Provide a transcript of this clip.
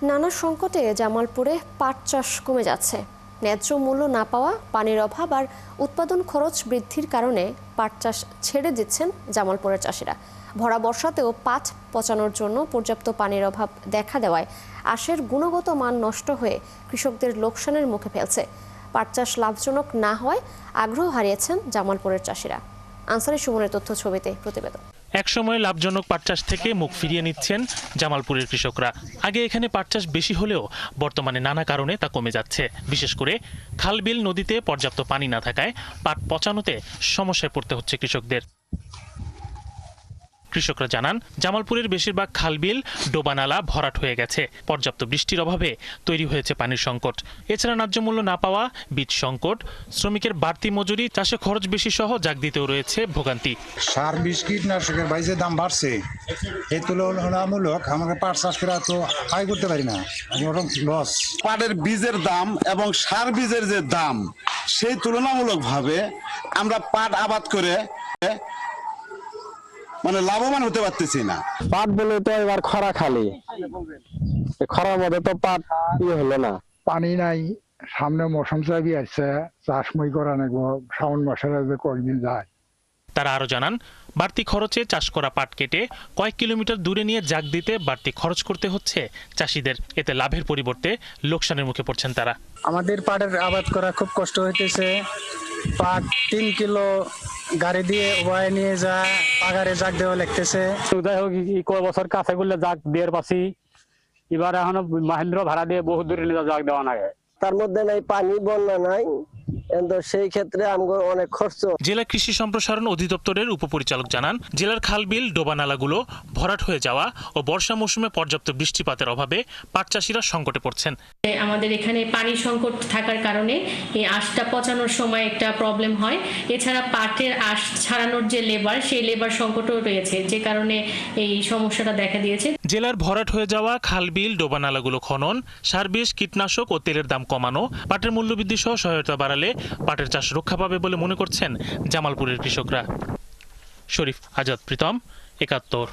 নানা সংকটে জামালপুরে পাট চাষ কমে যাচ্ছে। ন্যায্য মূল্য না পাওয়া, পানির অভাব আর উৎপাদন খরচ বৃদ্ধির কারণে পাট চাষ ছেড়ে দিচ্ছেন জামালপুরের চাষিরা। ভরা বর্ষাতেও পাট পচানোর জন্য পর্যাপ্ত পানির অভাব দেখা দেওয়ায় আখের গুণগত মান নষ্ট হয়ে কৃষকদের লোকসানের মুখে ফেলছে। পাট চাষ লাভজনক না হওয়ায় আগ্রহ হারিয়েছেন জামালপুরের চাষিরা। আনসারি সুমনের তথ্য ছবিতে প্রতিবেদন। একসময় লাভজনক পাট চাষ থেকে মুখ ফিরিয়ে নিচ্ছেন জামালপুরের কৃষকরা। আগে এখানে পাট চাষ বেশি হলেও বর্তমানে নানা কারণে তা কমে যাচ্ছে। বিশেষ করে খাল-বিল নদীতে পর্যাপ্ত পানি না থাকায় পাট পচানোতে সমস্যায় পড়তে হচ্ছে কৃষকদের। কৃষকরা জানান, জামালপুরের বেশিরভাগ খাল-বিল, ডোবানালা ভরাট হয়ে গেছে। পর্যাপ্ত বৃষ্টির অভাবে তৈরি হয়েছে পানির সংকট। এছাড়া ন্যায্য মূল্য না পাওয়া, বীজ সংকট, শ্রমিকের বাড়তি মজুরি, চাষে খরচ বেশি সহ জাগ দিতেও রয়েছে ভোগান্তি। সার, বীজ, কীটনাশকের যে দাম বাড়ছে, এই তুলনামূলক আমাকে পাট চাষ করে তো আয় করতে পারি না, বরং লস। পাটের বীজের দাম এবং সার বীজের যে দাম, সেই তুলনামূলকভাবে আমরা পাট আবাদ করে লাভবান হতে পারতেছি না। পাট বলে তো এবার খরা খালি, খরার মধ্যে তো পাট হলো না। পানি নাই, সামনে মৌসুম চাবি আসছে, চাষ মই করা নেব, শ্রাবণ মাসের কয়েকদিন যায়। তারা আরো জানান, বাড়তি খরচে চাষ করা পাট কেটে কয়েক কিলোমিটার দূরে নিয়ে জাগ দিতে বাড়তি খরচ করতে হচ্ছে চাষিদের। এতে লাভের পরিবর্তে লোকসানের মুখে পড়ছেন তারা। আমাদের পাটের আবাদ করা খুব কষ্ট হইতেছে। পাট 3 কিলো গাড়ি দিয়ে ওয়াই নিয়ে যা পাগারে জাগ দেওয়া লাগতেছে। যাই হোক, কয় বছর কাছে করলে জাগ দিয়ে পাচ্ছি, এবার এখনো মাহেন্দ্র ভাড়া দিয়ে বহু দূরে নিয়ে জাগ দেওয়া লাগে। তার মধ্যে নাই পানি, বন্যা নাই, সেই ক্ষেত্রে আমাদের অনেক খরচ। জেলা কৃষি সম্প্রসারণ অধিদপ্তরের উপপরিচালক জানান, জেলার খাল-বিল, ডোবানালাগুলো ভরাট হয়ে যাওয়া ও বর্ষা মৌসুমে পর্যাপ্ত বৃষ্টিপাতের অভাবে পাট চাষিরা সংকটে পড়ছেন। আমাদের এখানে পানি সংকট থাকার কারণে এই আঁশটা পচানোর সময় একটা প্রবলেম হয়। এছাড়া পাটের আঁশ ছাড়ানোর যে লেবার, সেই লেবার সংকটও রয়েছে, যে কারণে এই সমস্যাটা দেখা দিয়েছে। জেলার ভরাট হয়ে যাওয়া খাল-বিল, ডোবানালাগুলো খনন, সার, বীজ, কীটনাশক ও তেলের দাম কমানো, পাটের মূল্যবৃদ্ধি সহ সহায়তা বাড়ালে পাটের চাষ রক্ষা পাবে বলে মনে করছেন জামালপুরের কৃষকরা। শরীফ আজাদ প্রীতম, ৭১।